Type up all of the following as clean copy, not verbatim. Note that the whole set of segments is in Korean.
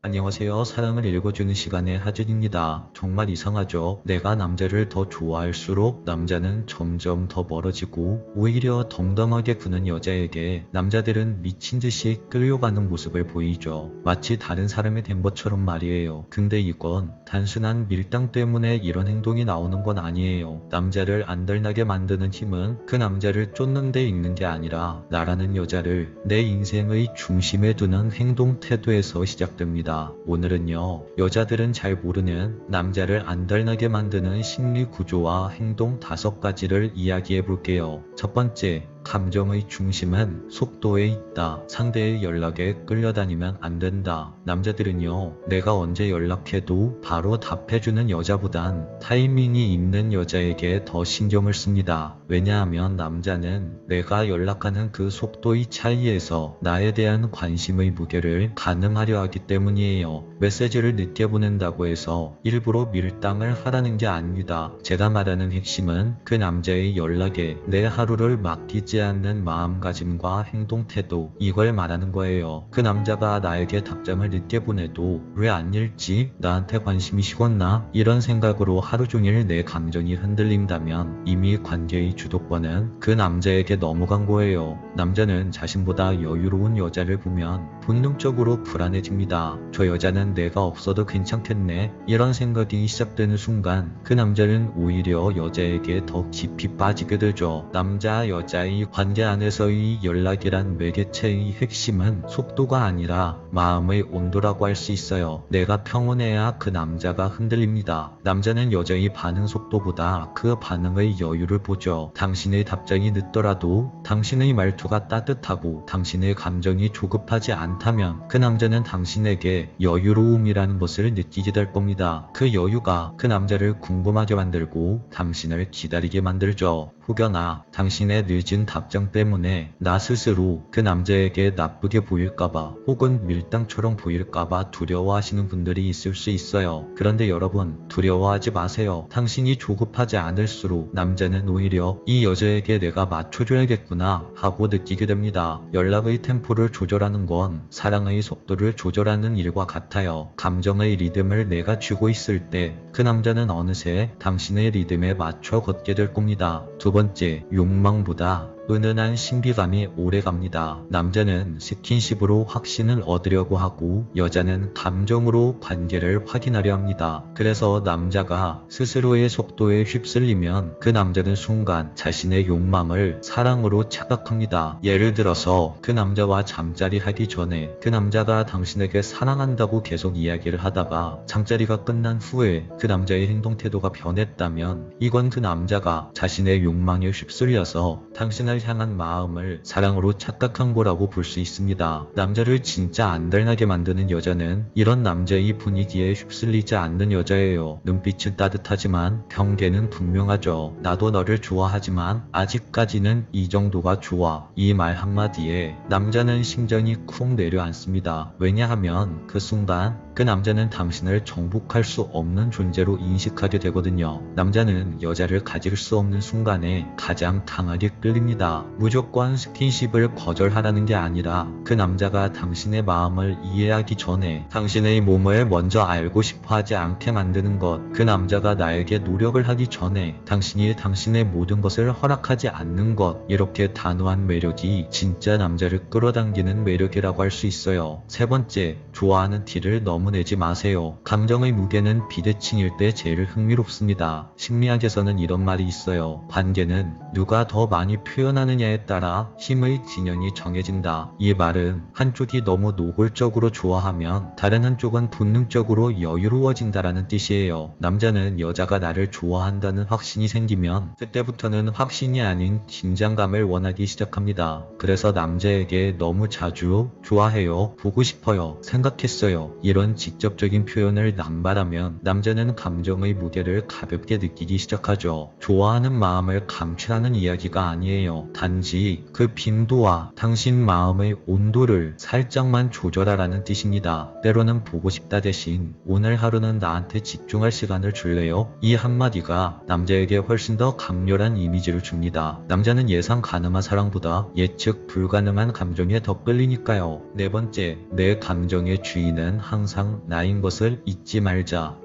안녕하세요. 사랑을 읽어주는 시간의 하진입니다. 정말 이상하죠? 내가 남자를 더 좋아할수록 남자는 점점 더 멀어지고 오히려 덤덤하게 구는 여자에게 남자들은 미친 듯이 끌려가는 모습을 보이죠. 마치 다른 사람이 된 것처럼 말이에요. 근데 이건 단순한 밀당 때문에 이런 행동이 나오는 건 아니에요. 남자를 안달나게 만드는 힘은 그 남자를 쫓는 데 있는 게 아니라 나라는 여자를 내 인생의 중심에 두는 행동 태도에서 시작됩니다. 오늘은요, 여자들은 잘 모르는 남자를 안달나게 만드는 심리 구조와 행동 5가지를 이야기해 볼게요. 첫 번째, 감정의 중심은 속도에 있다. 상대의 연락에 끌려다니면 안 된다. 남자들은요, 내가 언제 연락해도 바로 답해주는 여자보단 타이밍이 있는 여자에게 더 신경을 씁니다. 왜냐하면 남자는 내가 연락하는 그 속도의 차이에서 나에 대한 관심의 무게를 가늠하려 하기 때문이에요. 메시지를 늦게 보낸다고 해서 일부러 밀당을 하라는 게 아닙니다. 제가 말하는 핵심은 그 남자의 연락에 내 하루를 맡기지 않는 마음가짐과 행동 태도, 이걸 말하는 거예요. 그 남자가 나에게 답장을 늦게 보내도 왜 안 읽지? 나한테 관심이 식었나? 이런 생각으로 하루 종일 내 감정이 흔들린다면 이미 관계의 주도권은 그 남자에게 넘어간 거예요. 남자는 자신보다 여유로운 여자를 보면 본능적으로 불안해집니다. 저 여자는 내가 없어도 괜찮겠네? 이런 생각이 시작되는 순간 그 남자는 오히려 여자에게 더 깊이 빠지게 되죠. 남자, 여자의 관계 안에서의 연락이란 매개체의 핵심은 속도가 아니라 마음의 온도라고 할 수 있어요. 내가 평온해야 그 남자가 흔들립니다. 남자는 여자의 반응 속도보다 그 반응의 여유를 보죠. 당신의 답장이 늦더라도 당신의 말투가 따뜻하고 당신의 감정이 조급하지 않다면 그 남자는 당신에게 여유로움이라는 것을 느끼게 될 겁니다. 그 여유가 그 남자를 궁금하게 만들고 당신을 기다리게 만들죠. 혹여나 당신의 늦은 답장 때문에 나 스스로 그 남자에게 나쁘게 보일까봐 혹은 밀당처럼 보일까봐 두려워하시는 분들이 있을 수 있어요. 그런데 여러분, 두려워하지 마세요. 당신이 조급하지 않을수록 남자는 오히려 이 여자에게 내가 맞춰줘야겠구나 하고 느끼게 됩니다. 연락의 템포를 조절하는 건 사랑의 속도를 조절하는 일과 같아요. 감정의 리듬을 내가 쥐고 있을 때 그 남자는 어느새 당신의 리듬에 맞춰 걷게 될 겁니다. 두 번째, 욕망보다 은은한 신비감이 오래갑니다. 남자는 스킨십으로 확신을 얻으려고 하고 여자는 감정으로 관계를 확인하려 합니다. 그래서 남자가 스스로의 속도에 휩쓸리면 그 남자는 순간 자신의 욕망을 사랑으로 착각합니다. 예를 들어서 그 남자와 잠자리 하기 전에 그 남자가 당신에게 사랑한다고 계속 이야기를 하다가 잠자리가 끝난 후에 그 남자의 행동 태도가 변했다면 이건 그 남자가 자신의 욕망에 휩쓸려서 당신을 향한 마음을 사랑으로 착각한 거라고 볼 수 있습니다. 남자를 진짜 안달나게 만드는 여자는 이런 남자의 분위기에 휩쓸리지 않는 여자예요. 눈빛은 따뜻하지만 경계는 분명하죠. 나도 너를 좋아하지만 아직까지는 이 정도가 좋아. 이 말 한마디에 남자는 심장이 쿵 내려앉습니다. 왜냐하면 그 순간 그 남자는 당신을 정복할 수 없는 존재로 인식하게 되거든요. 남자는 여자를 가질 수 없는 순간에 가장 강하게 끌립니다. 무조건 스킨십을 거절하라는 게 아니라 그 남자가 당신의 마음을 이해하기 전에 당신의 몸을 먼저 알고 싶어 하지 않게 만드는 것, 그 남자가 나에게 노력을 하기 전에 당신이 당신의 모든 것을 허락하지 않는 것, 이렇게 단호한 매력이 진짜 남자를 끌어당기는 매력이라고 할 수 있어요. 세 번째, 좋아하는 티를 너무 내지 마세요. 감정의 무게는 비대칭일 때 제일 흥미롭습니다. 심리학에서는 이런 말이 있어요. 관계는 누가 더 많이 표현하느냐에 따라 힘의 진영이 정해진다. 이 말은 한쪽이 너무 노골적으로 좋아하면 다른 한쪽은 본능적으로 여유로워진다라는 뜻이에요. 남자는 여자가 나를 좋아한다는 확신이 생기면 그때부터는 확신이 아닌 긴장감을 원하기 시작합니다. 그래서 남자에게 너무 자주 좋아해요, 보고 싶어요, 생각했어요, 이런 직접적인 표현을 남발하면 남자는 감정의 무게를 가볍게 느끼기 시작하죠. 좋아하는 마음을 감추라는 이야기가 아니에요. 단지 그 빈도와 당신 마음의 온도를 살짝만 조절하라는 뜻입니다. 때로는 보고 싶다 대신 오늘 하루는 나한테 집중할 시간을 줄래요? 이 한마디가 남자에게 훨씬 더 강렬한 이미지를 줍니다. 남자는 예상 가능한 사랑보다 예측 불가능한 감정에 더 끌리니까요. 네 번째, 내 감정의 주인은 항상 나인 것을 잊지 말자.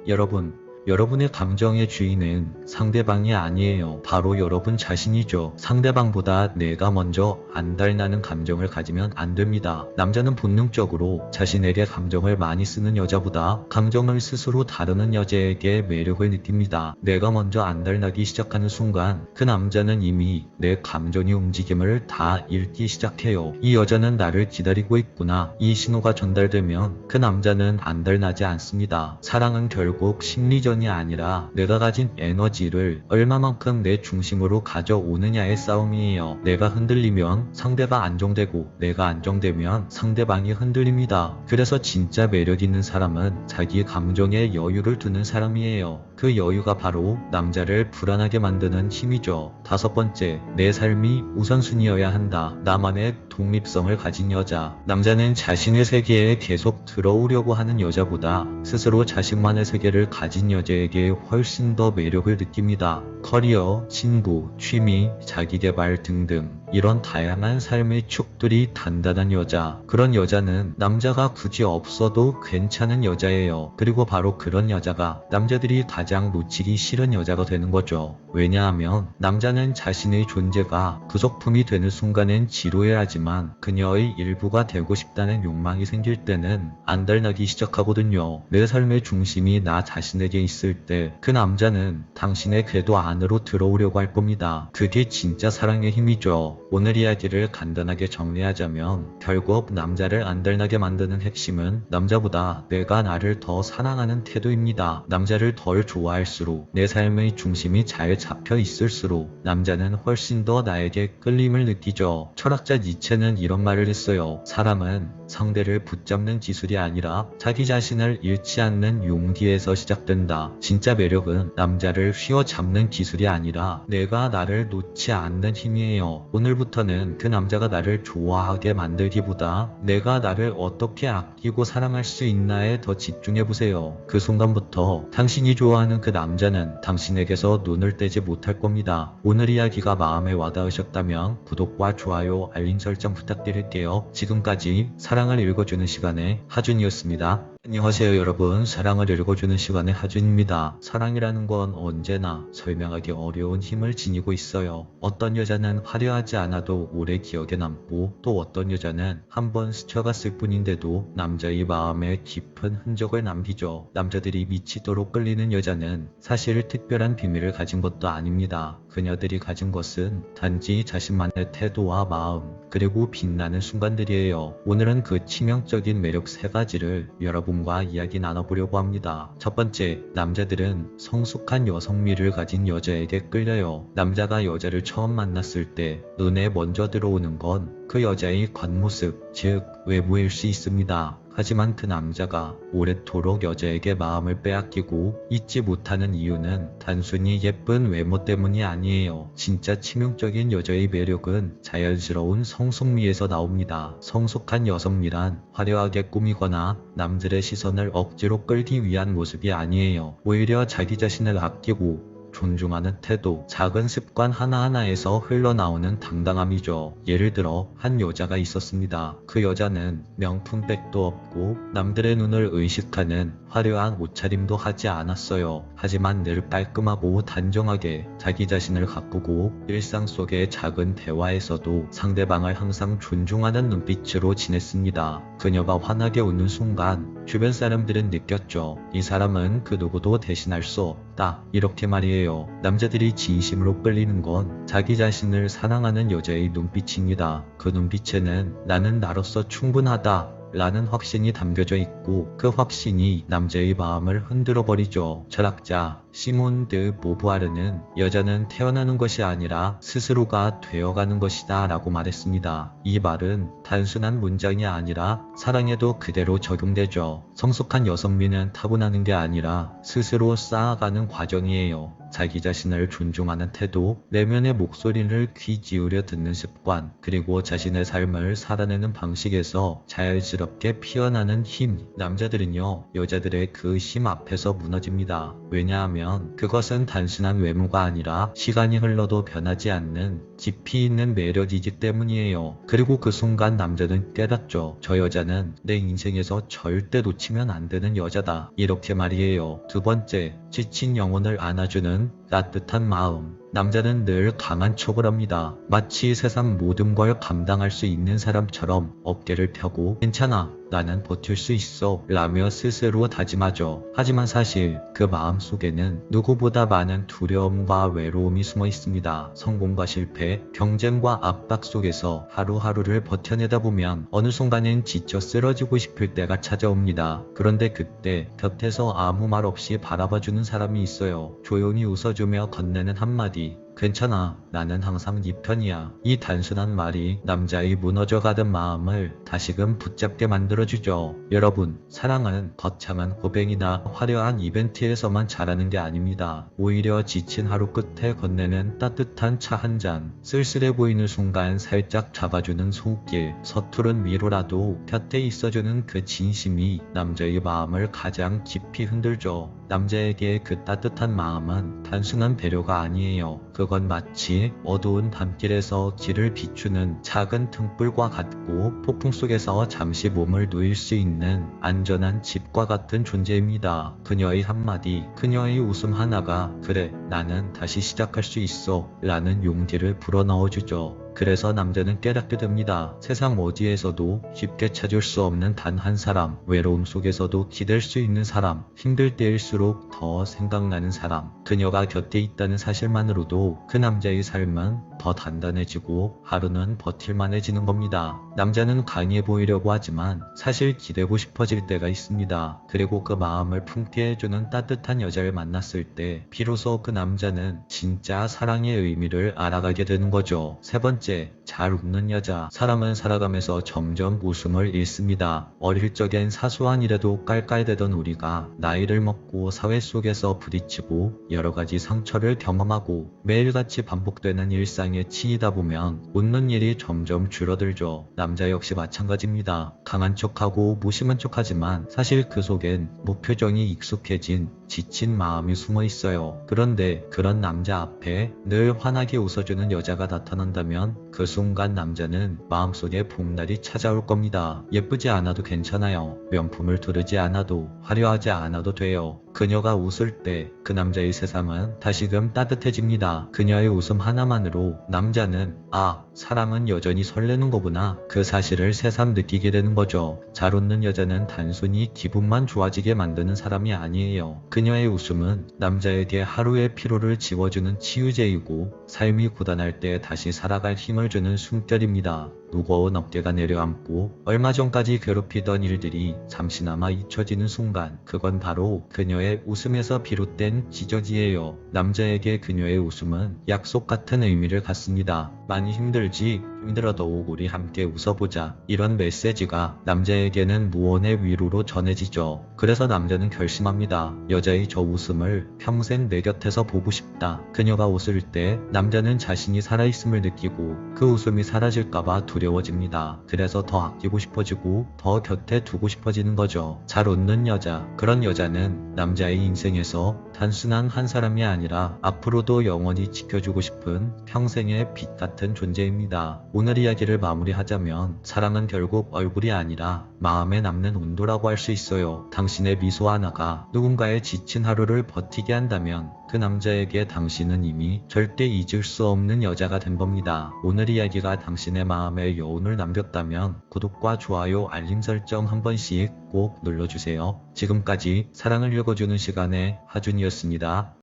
여러분의 감정의 주인은 상대방이 아니에요. 바로 여러분 자신이죠. 상대방보다 내가 먼저 안달나는 감정을 가지면 안 됩니다. 남자는 본능적으로 자신에게 감정을 많이 쓰는 여자보다 감정을 스스로 다루는 여자에게 매력을 느낍니다. 내가 먼저 안달나기 시작하는 순간 그 남자는 이미 내 감정의 움직임을 다 읽기 시작해요. 이 여자는 나를 기다리고 있구나. 이 신호가 전달되면 그 남자는 안달나지 않습니다. 사랑은 결국 심리적 이 아니라 내가 가진 에너지를 얼마만큼 내 중심으로 가져오느냐의 싸움이에요. 내가 흔들리면 상대가 안정되고 내가 안정되면 상대방이 흔들립니다. 그래서 진짜 매력 있는 사람은 자기 감정에 여유를 두는 사람이에요. 그 여유가 바로 남자를 불안하게 만드는 힘이죠. 다섯 번째, 내 삶이 우선순위여야 한다. 나만의 독립성을 가진 여자. 남자는 자신의 세계에 계속 들어오려고 하는 여자보다 스스로 자신만의 세계를 가진 여자에게 훨씬 더 매력을 느낍니다. 커리어, 친구, 취미, 자기개발 등등 이런 다양한 삶의 축들이 단단한 여자. 그런 여자는 남자가 굳이 없어도 괜찮은 여자예요. 그리고 바로 그런 여자가 남자들이 가장 놓치기 싫은 여자가 되는 거죠. 왜냐하면 남자는 자신의 존재가 부속품이 되는 순간엔 지루해하지만 그녀의 일부가 되고 싶다는 욕망이 생길 때는 안달나기 시작하거든요. 내 삶의 중심이 나 자신에게 있을 때 그 남자는 당신의 궤도 안으로 들어오려고 할 겁니다. 그게 진짜 사랑의 힘이죠. 오늘 이야기를 간단하게 정리하자면 결국 남자를 안달나게 만드는 핵심은 남자보다 내가 나를 더 사랑하는 태도입니다. 남자를 덜 좋아할수록 내 삶의 중심이 잘 잡혀 있을수록 남자는 훨씬 더 나에게 끌림을 느끼죠. 철학자 니체는 이런 말을 했어요. 사람은 상대를 붙잡는 기술이 아니라 자기 자신을 잃지 않는 용기에서 시작된다. 진짜 매력은 남자를 휘어잡는 기술이 아니라 내가 나를 놓지 않는 힘이에요. 오늘부터는 그 남자가 나를 좋아하게 만들기보다 내가 나를 어떻게 아끼고 사랑할 수 있나에 더 집중해보세요. 그 순간부터 당신이 좋아하는 그 남자는 당신에게서 눈을 떼지 못할 겁니다. 오늘 이야기가 마음에 와닿으셨다면 구독과 좋아요, 알림 설정 부탁드릴게요. 지금까지 사랑을 읽어주는 시간의 하준이었습니다. 안녕하세요 여러분, 사랑을 읽어주는 시간의 하준입니다. 사랑이라는 건 언제나 설명하기 어려운 힘을 지니고 있어요. 어떤 여자는 화려하지 않아도 오래 기억에 남고 또 어떤 여자는 한번 스쳐갔을 뿐인데도 남자의 마음에 깊은 흔적을 남기죠. 남자들이 미치도록 끌리는 여자는 사실 특별한 비밀을 가진 것도 아닙니다. 그녀들이 가진 것은 단지 자신만의 태도와 마음, 그리고 빛나는 순간들이에요. 오늘은 그 치명적인 매력 3가지를 여러분과 이야기 나눠보려고 합니다. 첫 번째, 남자들은 성숙한 여성미를 가진 여자에게 끌려요. 남자가 여자를 처음 만났을 때 눈에 먼저 들어오는 건 그 여자의 겉모습, 즉 외모일 수 있습니다. 하지만 그 남자가 오랫도록 여자에게 마음을 빼앗기고 잊지 못하는 이유는 단순히 예쁜 외모 때문이 아니에요. 진짜 치명적인 여자의 매력은 자연스러운 성숙미에서 나옵니다. 성숙한 여성미란 화려하게 꾸미거나 남들의 시선을 억지로 끌기 위한 모습이 아니에요. 오히려 자기 자신을 아끼고 존중하는 태도, 작은 습관 하나하나에서 흘러나오는 당당함이죠. 예를 들어 한 여자가 있었습니다. 그 여자는 명품백도 없고 남들의 눈을 의식하는 화려한 옷차림도 하지 않았어요. 하지만 늘 깔끔하고 단정하게 자기 자신을 가꾸고 일상 속의 작은 대화에서도 상대방을 항상 존중하는 눈빛으로 지냈습니다. 그녀가 환하게 웃는 순간 주변 사람들은 느꼈죠. 이 사람은 그 누구도 대신할 수 없다. 이렇게 말이에요. 남자들이 진심으로 끌리는 건 자기 자신을 사랑하는 여자의 눈빛입니다. 그 눈빛에는 나는 나로서 충분하다 라는 확신이 담겨져 있고 그 확신이 남자의 마음을 흔들어 버리죠. 철학자 시몬 드 보부아르는 여자는 태어나는 것이 아니라 스스로가 되어가는 것이다 라고 말했습니다. 이 말은 단순한 문장이 아니라 사랑에도 그대로 적용되죠. 성숙한 여성미는 타고나는 게 아니라 스스로 쌓아가는 과정이에요. 자기 자신을 존중하는 태도, 내면의 목소리를 귀 기울여 듣는 습관, 그리고 자신의 삶을 살아내는 방식에서 자연스럽게 피어나는 힘. 남자들은요, 여자들의 그 힘 앞에서 무너집니다. 왜냐하면 그것은 단순한 외모가 아니라 시간이 흘러도 변하지 않는 깊이 있는 매력이기 때문이에요. 그리고 그 순간 남자는 깨닫죠. 저 여자는 내 인생에서 절대 놓치면 안 되는 여자다. 이렇게 말이에요. 두 번째, 지친 영혼을 안아주는 따뜻한 마음. 남자는 늘 강한 척을 합니다. 마치 세상 모든 걸 감당할 수 있는 사람처럼 어깨를 펴고 괜찮아, 나는 버틸 수 있어 라며 스스로 다짐하죠. 하지만 사실 그 마음 속에는 누구보다 많은 두려움과 외로움이 숨어 있습니다. 성공과 실패, 경쟁과 압박 속에서 하루하루를 버텨내다 보면 어느 순간엔 지쳐 쓰러지고 싶을 때가 찾아옵니다. 그런데 그때 곁에서 아무 말 없이 바라봐주는 사람이 있어요. 조용히 웃어주며 건네는 한마디, 괜찮아, 나는 항상 네 편이야. 이 단순한 말이 남자의 무너져가던 마음을 다시금 붙잡게 만들어주죠. 여러분, 사랑은 거창한 고백이나 화려한 이벤트에서만 자라는 게 아닙니다. 오히려 지친 하루 끝에 건네는 따뜻한 차 한 잔, 쓸쓸해 보이는 순간 살짝 잡아주는 손길, 서투른 위로라도 곁에 있어주는 그 진심이 남자의 마음을 가장 깊이 흔들죠. 남자에게 그 따뜻한 마음은 단순한 배려가 아니에요. 그건 마치 어두운 밤길에서 길을 비추는 작은 등불과 같고 폭풍 속에서 잠시 몸을 누일 수 있는 안전한 집과 같은 존재입니다. 그녀의 한마디, 그녀의 웃음 하나가 그래, 나는 다시 시작할 수 있어 라는 용기를 불어넣어주죠. 그래서 남자는 깨닫게 됩니다. 세상 어디에서도 쉽게 찾을 수 없는 단 한 사람, 외로움 속에서도 기댈 수 있는 사람, 힘들 때일수록 더 생각나는 사람. 그녀가 곁에 있다는 사실만으로도 그 남자의 삶은 더 단단해지고 하루는 버틸만해지는 겁니다. 남자는 강해 보이려고 하지만 사실 기대고 싶어질 때가 있습니다. 그리고 그 마음을 품게 해주는 따뜻한 여자를 만났을 때 비로소 그 남자는 진짜 사랑의 의미를 알아가게 되는 거죠. 세 번째, 잘 웃는 여자. 사람은 살아가면서 점점 웃음을 잃습니다. 어릴 적엔 사소한 일에도 깔깔대던 우리가 나이를 먹고 사회 속에서 부딪히고 여러 가지 상처를 경험하고 매일같이 반복되는 일상에 치이다 보면 웃는 일이 점점 줄어들죠. 남자 역시 마찬가지입니다. 강한 척하고 무심한 척하지만 사실 그 속엔 무표정이 익숙해진 지친 마음이 숨어 있어요. 그런데 그런 남자 앞에 늘 환하게 웃어주는 여자가 나타난다면 그 순간 남자는 마음속에 봄날이 찾아올 겁니다. 예쁘지 않아도 괜찮아요. 명품을 두르지 않아도, 화려하지 않아도 돼요. 그녀가 웃을 때 그 남자의 세상은 다시금 따뜻해집니다. 그녀의 웃음 하나만으로 남자는 아, 사랑은 여전히 설레는 거구나, 그 사실을 새삼 느끼게 되는 거죠. 잘 웃는 여자는 단순히 기분만 좋아지게 만드는 사람이 아니에요. 그녀의 웃음은 남자에게 하루의 피로를 지워주는 치유제이고 삶이 고단할 때 다시 살아갈 힘을 주는 숨결입니다. 무거운 어깨가 내려앉고 얼마 전까지 괴롭히던 일들이 잠시나마 잊혀지는 순간, 그건 바로 그녀의 웃음에서 비롯된 지저지예요. 남자에게 그녀의 웃음은 약속 같은 의미를 갖습니다. 많이 힘들어도 우리 함께 웃어보자, 이런 메시지가 남자에게는 무언의 위로로 전해지죠. 그래서 남자는 결심합니다. 여자의 저 웃음을 평생 내 곁에서 보고 싶다. 그녀가 웃을 때 남자는 자신이 살아있음을 느끼고 그 웃음이 사라질까봐 두려워집니다. 그래서 더 아끼고 싶어지고 더 곁에 두고 싶어지는 거죠. 잘 웃는 여자, 그런 여자는 남자의 인생에서 단순한 한 사람이 아니라 앞으로도 영원히 지켜주고 싶은 평생의 빛 같은 존재입니다. 오늘 이야기를 마무리하자면 사랑은 결국 얼굴이 아니라 마음에 남는 온도라고 할 수 있어요. 당신의 미소 하나가 누군가의 지친 하루를 버티게 한다면 그 남자에게 당신은 이미 절대 잊을 수 없는 여자가 된 겁니다. 오늘 이야기가 당신의 마음에 여운을 남겼다면 구독과 좋아요, 알림 설정 한 번씩 꼭 눌러주세요. 지금까지 사랑을 읽어주는 시간의 하준이었습니다.